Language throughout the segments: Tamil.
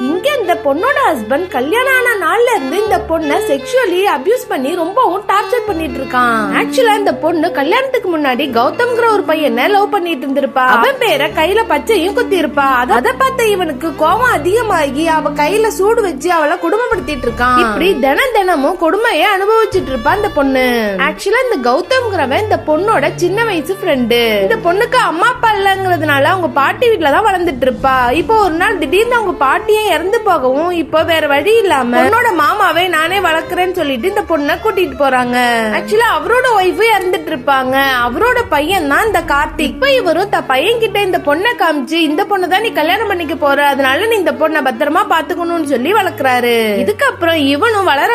இங்க இந்த பொண்ணோட ஹஸ்பண்ட் கல்யாணம் ஆன நாள்ல இருந்து இந்த பொண்ணை செக்ஷுவலி அபியூஸ் பண்ணி ரொம்பவும் டார்ச்சர் பண்ணிட்டு இருக்கான். ஆக்சுவலா இந்த பொண்ணு கல்யாணத்துக்கு முன்னாடி கௌதம்ங்கிற ஒரு பையனை லவ் பண்ணிட்டு இருந்திருப்பா. அவன் பேரை கையில பச்சையும் குத்தி இருப்பா. அதை பார்த்த இவனுக்கு கோபம் அதிகமாகி அவ கையில சூடு வச்சு அவளை குடும்பப்படுத்திட்டு இருக்கான். இப்படி தினமும் கொடுமையை அனுபவிச்சுட்டு இருப்பா இந்த பொண்ணு. ஆக்சுவலா இந்த கௌதம்ங்கிறவன் இந்த பொண்ணோட சின்ன வயசு ஃப்ரெண்டு. இந்த பொண்ணுக்கு அம்மா அப்பா இல்லங்கிறதுனால அவங்க பாட்டி வீட்டுலதான் வளர்ந்துட்டு இருப்பா. இப்போ ஒரு நாள் திடீர்னு அவங்க பாட்டியே இறந்து போகவும் இப்போ வேற வழி இல்லாம பொண்ணோட மாமாவே நானே வளர்க்கறேன்னு சொல்லிட்டு இந்த பொண்ணை கூட்டிட்டு போறாங்க. ஆக்சுவலா அவரோட ஒய்ஃபு இறந்துட்டு இருப்பாங்க. அவரோட பையன் தான் இந்த கார்த்திக். இப்ப இவரும் த பையன் கிட்ட இந்த பொண்ணை காமிச்சு இந்த பொண்ணை தான் நீ கல்யாணம் பண்ணிக்க போற, அதனால நீ இந்த பொண்ணை பத்திரமா பாத்துக்கணும்னு சொல்லி வளர்க்கறாரு. இதுக்கப்புறம் இவனும் வளர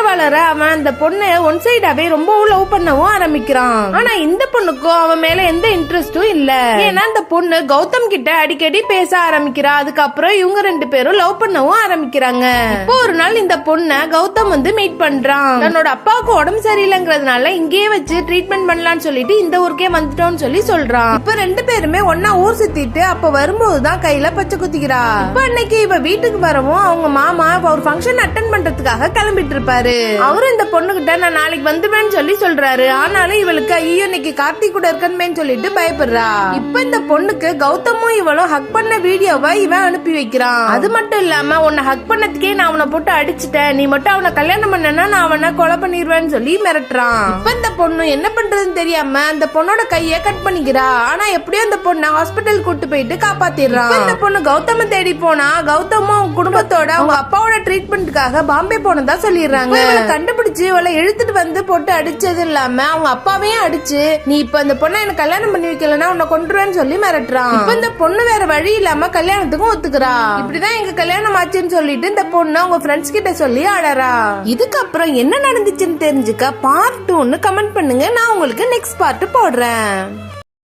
அவன் அந்த பொண்ணை ஒன் சைடாவே ரொம்ப லவ் பண்ணவும் ஆரம்பிக்கிறான். ஆனா இந்த பொண்ணுக்கும் அவன் மேல எந்த இன்ட்ரெஸ்டும் இல்ல. ஏன்னா இந்த பொண்ணு கௌதம் கிட்ட அடிக்கடி பேச ஆரம்பிக்கிறா. அதுக்கப்புறம் இவங்க ரெண்டு பேரும் லவ் பண்ணவும் ஆரம்பிக்கிறாங்க. இப்போ ஒரு நாள் இந்த பொண்ண கௌதம் வந்து மீட் பண்றான். தன்னோட அப்பாவுக்கு உடம்பு சரியில்லைங்கிறதுனால இங்கேயே வச்சு ட்ரீட்மெண்ட் பண்ணலாம்னு சொல்லிட்டு இந்த ஊருக்கே வந்துட்டோம்னு சொல்லி சொல்றான். இப்ப ரெண்டு பேருமே ஒன்னா ஊர் சுத்திட்டு அப்ப வரும்போதுதான் கையில பச்சை குத்திக்கிறா. இப்ப அன்னைக்கு இவ வீட்டுக்கு வரவும் அவங்க மாமா ஒரு ஃபங்க்ஷன் அட்டென்ட் பண்றதுக்காக கிளம்பிட்டு இருப்பாரு. அவரும் இந்த பொண்ணு கிட்ட நான் நாளைக்கு வந்துவேன்னு சொல்லி சொல்றாரு. ஆனாலும் இவளுக்கு ஐயோ இன்னைக்கு கார்த்திக் கூட இருக்கணுமே சொல்லிட்டு பயப்படுறா. இப்ப இந்த பொண்ணுக்கு கௌதமும் இவளும் ஹக் பண்ண வீடியோவை இவன் அனுப்பி வைக்கிறான். அது மட்டும் இல்லாம உன்னை ஹக் பண்ணதுக்கே நான் அவனை போட்டு அடிச்சுட்டேன், நீ மட்டும் அவனை கல்யாணம் பண்ணனா நான் அவனை கொலை பண்ணிடுவேன்னு சொல்லி மிரட்டுறான். இப்ப இந்த பொண்ணு என்ன பண்றதுன்னு தெரியாம அந்த பொண்ணோட கைய கட் பண்ணிக்கிறா. ஆனா எப்படியோ அந்த பொண்ணை ஹாஸ்பிட்டல் கூட்டு போயிட்டு காப்பாத்திடுறான். இந்த பொண்ணு கௌதம தேடி போனா கௌதமும் குடும்பத்தோட அவங்க அப்பாவோட ட்ரீட்மெண்ட்டுக்காக பாம்பே போனதா சொல்லிடுறாங்க. கண்டுபிடிச்சு இவளை இழுத்துட்டு வந்து போட்டு அடிச்சது இல்லாம அவங்க அப்பாவையும் அடிச்சு நீ இப்ப இந்த பொண்ணை எனக்கு கல்யாணம் பண்ணி வைக்கலன்னா உன்னை கொண்டுருவேன்னு சொல்லி மிரட்டுறான். இப்ப இந்த பொண்ணு வேற வழி இல்லாம கல்யாணத்துக்கும் ஒத்துக்கிறா. இப்படிதான் எங்க கல்யாணம் ஆச்சுன்னு சொல்லிட்டு இந்த பொண்ணு அவங்க ஃப்ரெண்ட்ஸ் கிட்ட சொல்லி அழறா. இதுக்கப்புறம் என்ன நடந்துச்சுன்னு தெரிஞ்சுக்க பார்ட் 2ன்னு கமெண்ட் பண்ணுங்க. நான் உங்களுக்கு நெக்ஸ்ட் பார்ட் போடுறேன்.